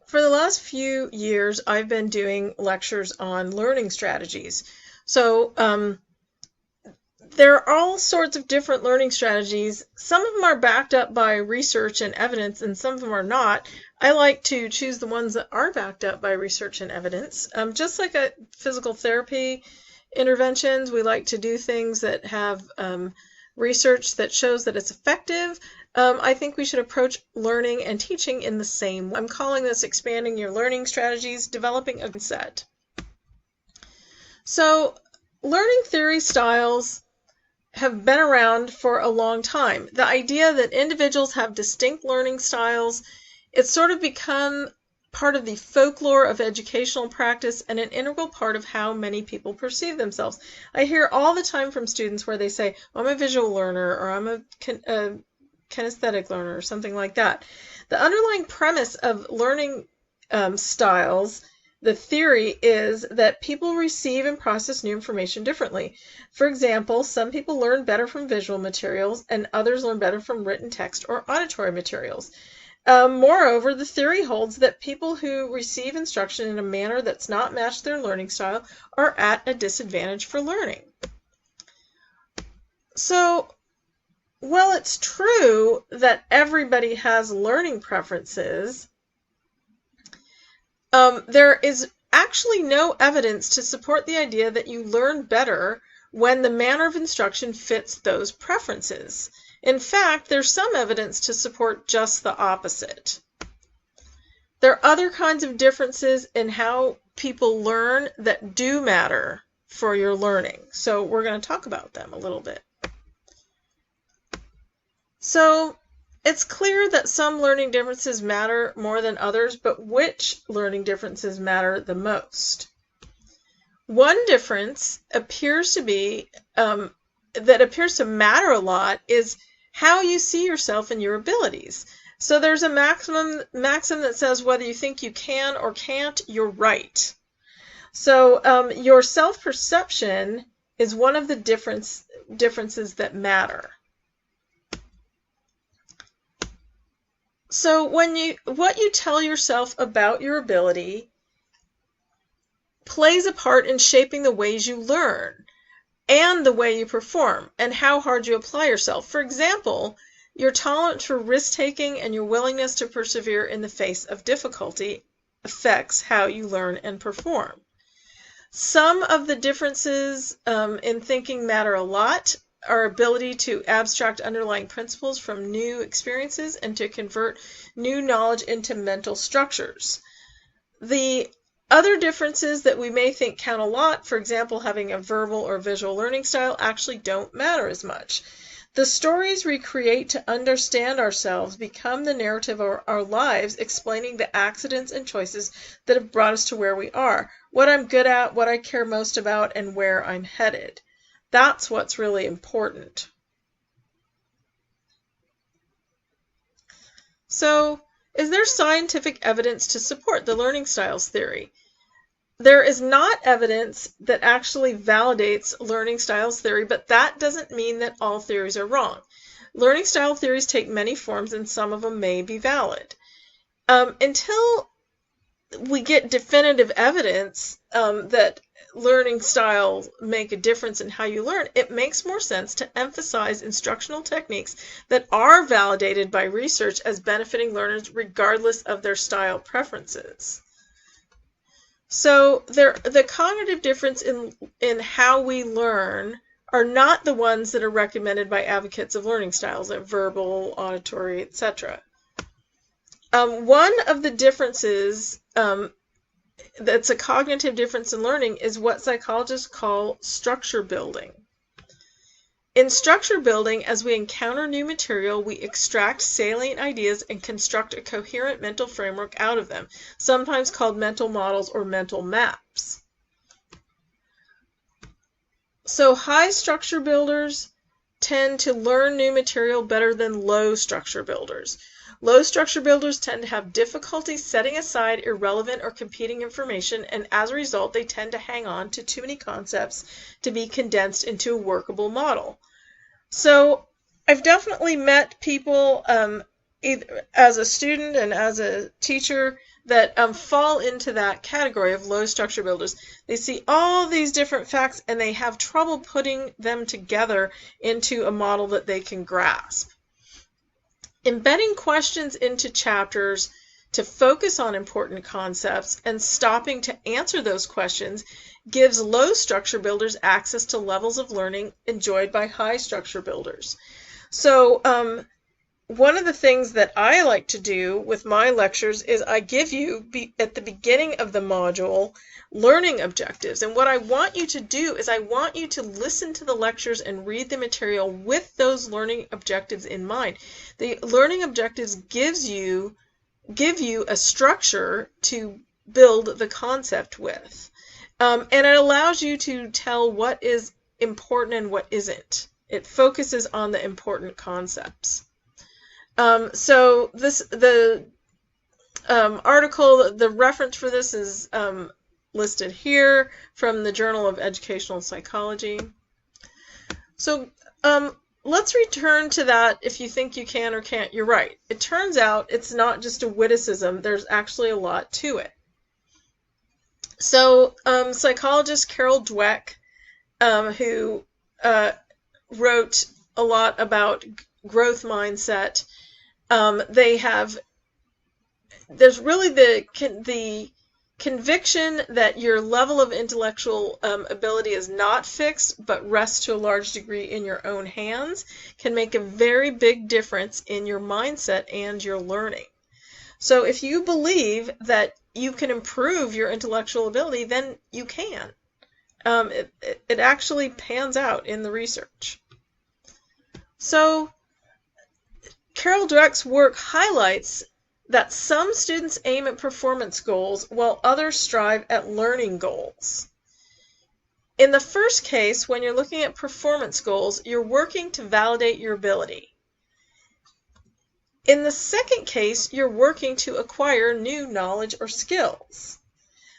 For the last few years, I've been doing lectures on learning strategies. So there are all sorts of different learning strategies. Some of them are backed up by research and evidence, and some of them are not. I like to choose the ones that are backed up by research and evidence. Just like a physical therapy interventions, we like to do things that have research that shows that it's effective. I think we should approach learning and teaching in the same way. I'm calling this expanding your learning strategies, developing a set. So learning theory styles have been around for a long time. The idea that individuals have distinct learning styles, it's sort of become part of the folklore of educational practice and an integral part of how many people perceive themselves. I hear all the time from students where they say, I'm a visual learner, or I'm a kinesthetic learner, or something like that. The underlying premise of learning styles, the theory, is that people receive and process new information differently. For example, some people learn better from visual materials and others learn better from written text or auditory materials. Moreover, the theory holds that people who receive instruction in a manner that's not matched their learning style are at a disadvantage for learning. So, while it's true that everybody has learning preferences, there is actually no evidence to support the idea that you learn better when the manner of instruction fits those preferences. In fact, there's some evidence to support just the opposite. There are other kinds of differences in how people learn that do matter for your learning. So we're going to talk about them a little bit. So it's clear that some learning differences matter more than others, but which learning differences matter the most? One difference appears to be that appears to matter a lot is how you see yourself and your abilities. So there's a maxim that says whether you think you can or can't, you're right. So your self-perception is one of the differences that matter. So what you tell yourself about your ability plays a part in shaping the ways you learn and the way you perform and how hard you apply yourself. For example, your tolerance for risk-taking and your willingness to persevere in the face of difficulty affects how you learn and perform. Some of the differences in thinking matter a lot. Our ability to abstract underlying principles from new experiences and to convert new knowledge into mental structures. The other differences that we may think count a lot, for example, having a verbal or visual learning style, actually don't matter as much. The stories we create to understand ourselves become the narrative of our lives, explaining the accidents and choices that have brought us to where we are, what I'm good at, what I care most about, and where I'm headed. That's what's really important. So, is there scientific evidence to support the learning styles theory? There is not evidence that actually validates learning styles theory, but that doesn't mean that all theories are wrong. Learning style theories take many forms, and some of them may be valid. Until we get definitive evidence that learning styles make a difference in how you learn, it makes more sense to emphasize instructional techniques that are validated by research as benefiting learners regardless of their style preferences. So the cognitive difference in how we learn are not the ones that are recommended by advocates of learning styles, like verbal, auditory, etc. One of the differences that's a cognitive difference in learning is what psychologists call structure building. In structure building, as we encounter new material, we extract salient ideas and construct a coherent mental framework out of them, sometimes called mental models or mental maps. So high structure builders tend to learn new material better than low structure builders. Low structure builders tend to have difficulty setting aside irrelevant or competing information, and as a result, they tend to hang on to too many concepts to be condensed into a workable model. So I've definitely met people, either as a student and as a teacher, that fall into that category of low structure builders. They see all these different facts and they have trouble putting them together into a model that they can grasp. Embedding questions into chapters to focus on important concepts and stopping to answer those questions gives low structure builders access to levels of learning enjoyed by high structure builders. So one of the things that I like to do with my lectures is I give you, at the beginning of the module, learning objectives. And what I want you to do is I want you to listen to the lectures and read the material with those learning objectives in mind. The learning objectives give you a structure to build the concept with. And it allows you to tell what is important and what isn't. It focuses on the important concepts. So the article, the reference for this is listed here from the Journal of Educational Psychology. So let's return to that. If you think you can or can't, you're right. It turns out it's not just a witticism. There's actually a lot to it. So psychologist Carol Dweck, who wrote a lot about growth mindset, there's really the conviction that your level of intellectual ability is not fixed but rests to a large degree in your own hands can make a very big difference in your mindset and your learning. So if you believe that you can improve your intellectual ability, then you can. It actually pans out in the research. So Carol Dweck's work highlights that some students aim at performance goals while others strive at learning goals. In the first case, when you're looking at performance goals, you're working to validate your ability. In the second case, you're working to acquire new knowledge or skills.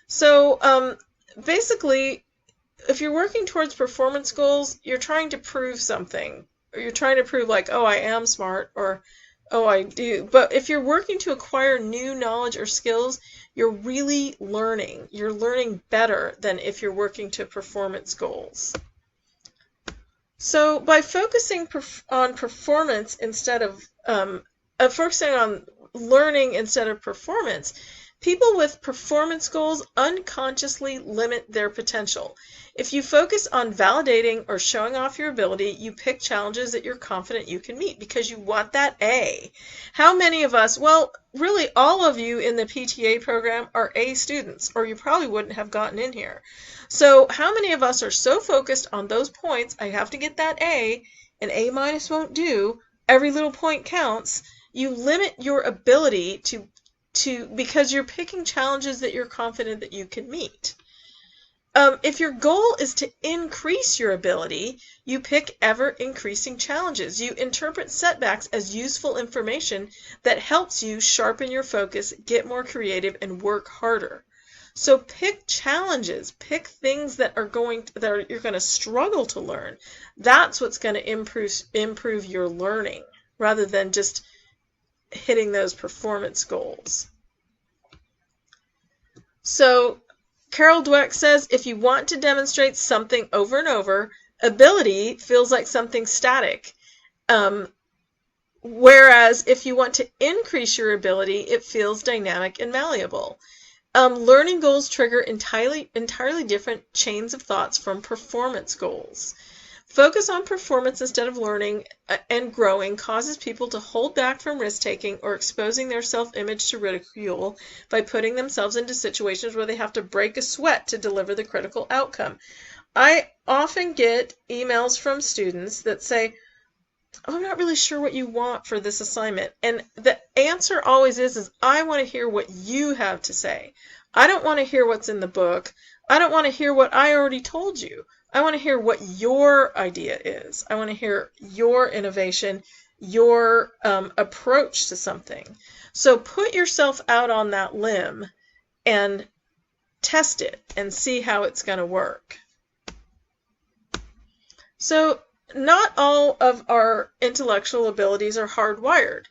So basically, if you're working towards performance goals, you're trying to prove something. Or you're trying to prove like, oh, I am smart, or oh, I do. But if you're working to acquire new knowledge or skills, you're really learning. You're learning better than if you're working to performance goals. So by focusing on performance instead of focusing on learning instead of performance, people with performance goals unconsciously limit their potential. If you focus on validating or showing off your ability, you pick challenges that you're confident you can meet because you want that A. How many of us, well, really all of you in the PTA program are A students, or you probably wouldn't have gotten in here. So how many of us are so focused on those points, I have to get that A, and A minus won't do, every little point counts, you limit your ability to because you're picking challenges that you're confident that you can meet. If your goal is to increase your ability, you pick ever-increasing challenges. You interpret setbacks as useful information that helps you sharpen your focus, get more creative, and work harder. So pick challenges. Pick things that you're going to struggle to learn. That's what's going to improve your learning, rather than just hitting those performance goals. So Carol Dweck says, if you want to demonstrate something over and over, ability feels like something static. Whereas if you want to increase your ability, it feels dynamic and malleable. Learning goals trigger entirely different chains of thoughts from performance goals. Focus on performance instead of learning and growing causes people to hold back from risk-taking or exposing their self-image to ridicule by putting themselves into situations where they have to break a sweat to deliver the critical outcome. I often get emails from students that say, oh, I'm not really sure what you want for this assignment. And the answer always is I want to hear what you have to say. I don't want to hear what's in the book. I don't want to hear what I already told you. I want to hear what your idea is. I want to hear your innovation, your approach to something. So put yourself out on that limb and test it and see how it's going to work. So not all of our intellectual abilities are hardwired.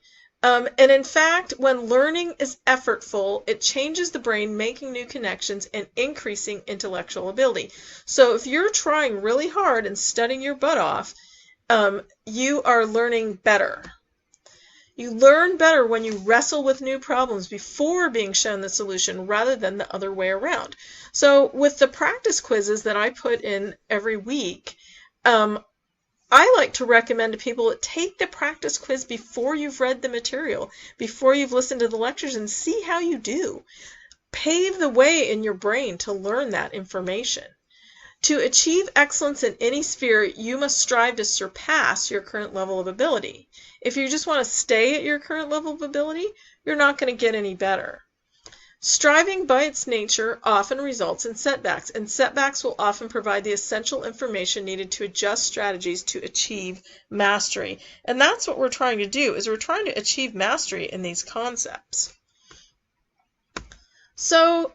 And in fact, when learning is effortful, it changes the brain, making new connections and increasing intellectual ability. So if you're trying really hard and studying your butt off, you are learning better. You learn better when you wrestle with new problems before being shown the solution rather than the other way around. So with the practice quizzes that I put in every week, I like to recommend to people that take the practice quiz before you've read the material, before you've listened to the lectures, and see how you do. Pave the way in your brain to learn that information. To achieve excellence in any sphere, you must strive to surpass your current level of ability. If you just want to stay at your current level of ability, you're not going to get any better. Striving by its nature often results in setbacks, and setbacks will often provide the essential information needed to adjust strategies to achieve mastery. And that's what we're trying to do, is we're trying to achieve mastery in these concepts. So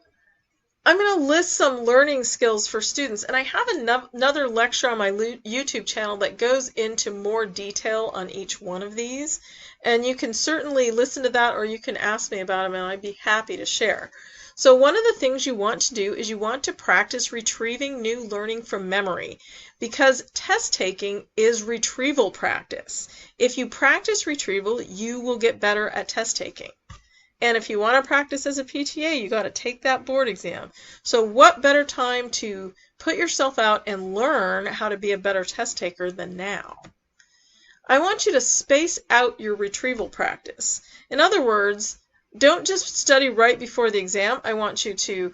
I'm going to list some learning skills for students, and I have another lecture on my YouTube channel that goes into more detail on each one of these, and you can certainly listen to that, or you can ask me about them and I'd be happy to share. So one of the things you want to do is you want to practice retrieving new learning from memory, because test taking is retrieval practice. If you practice retrieval, you will get better at test taking. And if you want to practice as a PTA, you got to take that board exam. So what better time to put yourself out and learn how to be a better test taker than now? I want you to space out your retrieval practice. In other words, don't just study right before the exam. I want you to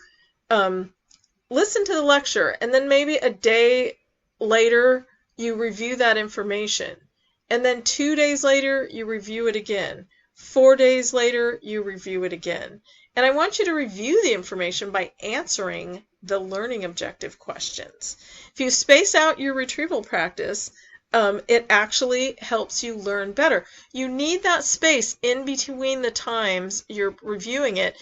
listen to the lecture, and then maybe a day later you review that information. And then 2 days later you review it again. 4 days later, you review it again. And I want you to review the information by answering the learning objective questions. If you space out your retrieval practice, it actually helps you learn better. You need that space in between the times you're reviewing it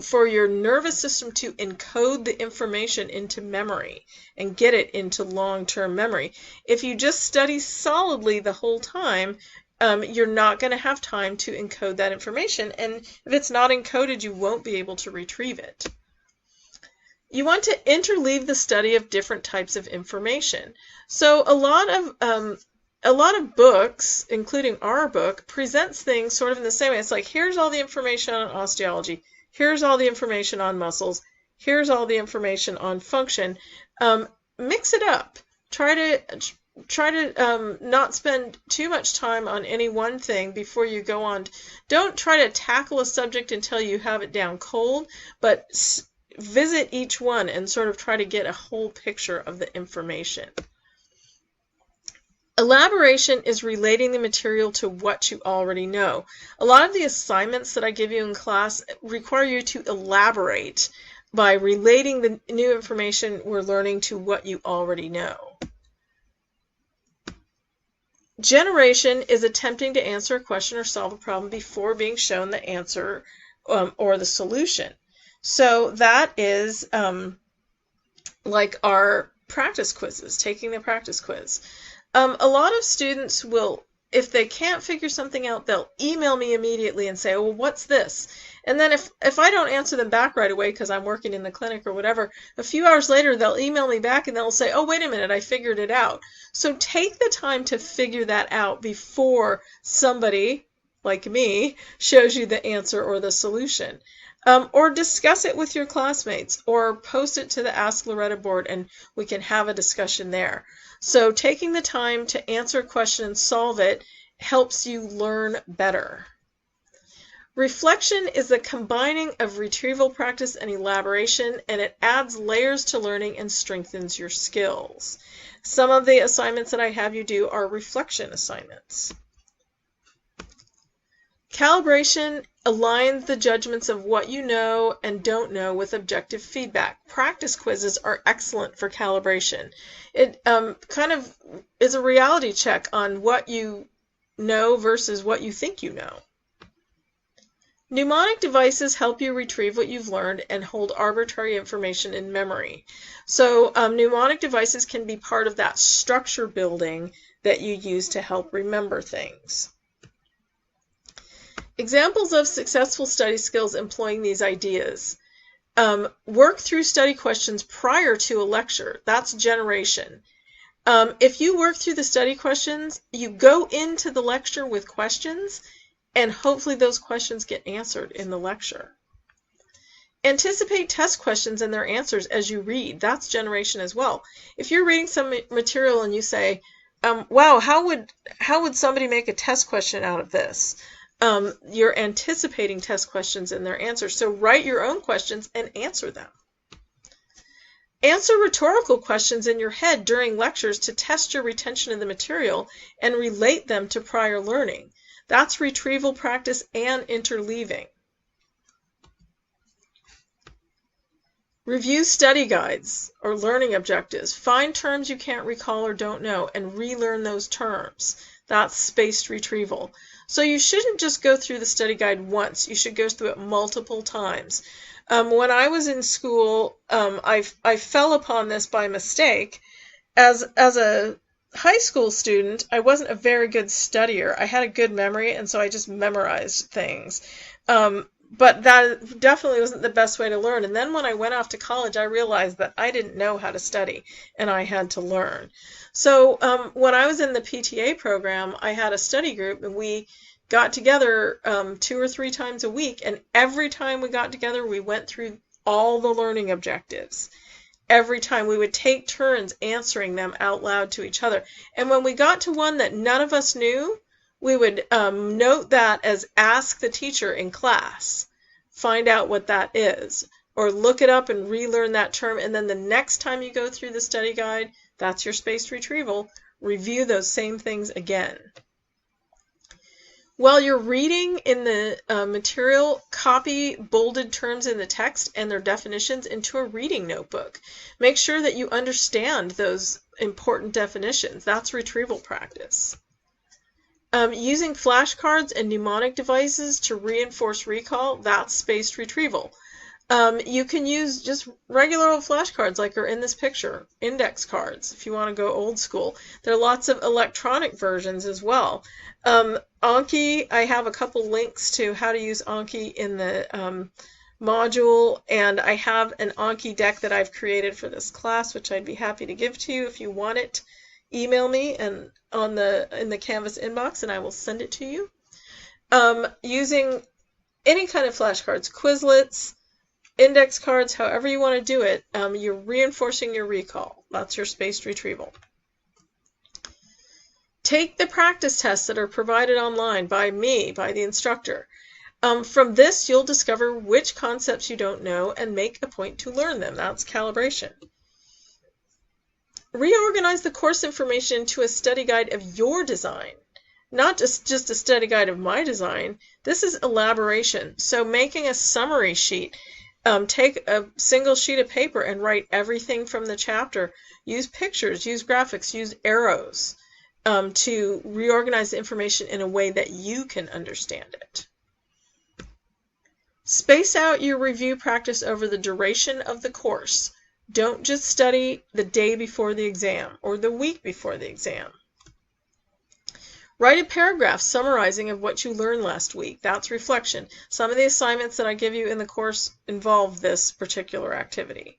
for your nervous system to encode the information into memory and get it into long-term memory. If you just study solidly the whole time, you're not going to have time to encode that information, and if it's not encoded, you won't be able to retrieve it. You want to interleave the study of different types of information. So a lot of books, including our book, presents things sort of in the same way. It's like, here's all the information on osteology, here's all the information on muscles, here's all the information on function. Mix it up. Try to not spend too much time on any one thing before you go on. Don't try to tackle a subject until you have it down cold, but visit each one and sort of try to get a whole picture of the information. Elaboration is relating the material to what you already know. A lot of the assignments that I give you in class require you to elaborate by relating the new information we're learning to what you already know. Generation is attempting to answer a question or solve a problem before being shown the answer or the solution. So that is like our practice quizzes, taking the practice quiz. A lot of students will, if they can't figure something out, they'll email me immediately and say, oh, well, what's this? And then if I don't answer them back right away because I'm working in the clinic or whatever, a few hours later they'll email me back and they'll say, oh, wait a minute, I figured it out. So take the time to figure that out before somebody, like me, shows you the answer or the solution. Or discuss it with your classmates, or post it to the Ask Loretta board and we can have a discussion there. So taking the time to answer a question and solve it helps you learn better. Reflection is the combining of retrieval practice and elaboration, and it adds layers to learning and strengthens your skills. Some of the assignments that I have you do are reflection assignments. Calibration aligns the judgments of what you know and don't know with objective feedback. Practice quizzes are excellent for calibration. It kind of is a reality check on what you know versus what you think you know. Mnemonic devices help you retrieve what you've learned and hold arbitrary information in memory. So mnemonic devices can be part of that structure building that you use to help remember things. Examples of successful study skills employing these ideas. Work through study questions prior to a lecture. That's generation. If you work through the study questions, you go into the lecture with questions, and hopefully those questions get answered in the lecture. Anticipate test questions and their answers as you read. That's generation as well. If you're reading some material and you say, wow, how would somebody make a test question out of this? You're anticipating test questions and their answers. So write your own questions and answer them. Answer rhetorical questions in your head during lectures to test your retention of the material and relate them to prior learning. That's retrieval practice and interleaving. Review study guides or learning objectives. Find terms you can't recall or don't know and relearn those terms. That's spaced retrieval. So you shouldn't just go through the study guide once. You should go through it multiple times. When I was in school, I fell upon this by mistake. As a high school student, I wasn't a very good studier. I had a good memory, and so I just memorized things. But that definitely wasn't the best way to learn. And then when I went off to college, I realized that I didn't know how to study, and I had to learn. So when I was in the PTA program, I had a study group, and we got together 2 or 3 times a week, and every time we got together, we went through all the learning objectives. Every time we would take turns answering them out loud to each other. And when we got to one that none of us knew, we would note that as ask the teacher in class, find out what that is, or look it up and relearn that term, and then the next time you go through the study guide, that's your spaced retrieval, review those same things again. While you're reading in the material, copy bolded terms in the text and their definitions into a reading notebook. Make sure that you understand those important definitions. That's retrieval practice. Using flashcards and mnemonic devices to reinforce recall, that's spaced retrieval. You can use just regular old flashcards like are in this picture, index cards, if you want to go old school. There are lots of electronic versions as well. Anki, I have a couple links to how to use Anki in the module, and I have an Anki deck that I've created for this class, which I'd be happy to give to you if you want it. Email me and in the Canvas inbox, and I will send it to you. Using any kind of flashcards, Quizlets, index cards, however you want to do it, you're reinforcing your recall. That's your spaced retrieval. Take the practice tests that are provided online by me, by the instructor. From this, you'll discover which concepts you don't know and make a point to learn them. That's calibration. Reorganize the course information into a study guide of your design, not just a study guide of my design. This is elaboration. So making a summary sheet, take a single sheet of paper and write everything from the chapter. Use pictures, use graphics, use arrows to reorganize the information in a way that you can understand it. Space out your review practice over the duration of the course. Don't just study the day before the exam or the week before the exam. Write a paragraph summarizing of what you learned last week. That's reflection. Some of the assignments that I give you in the course involve this particular activity.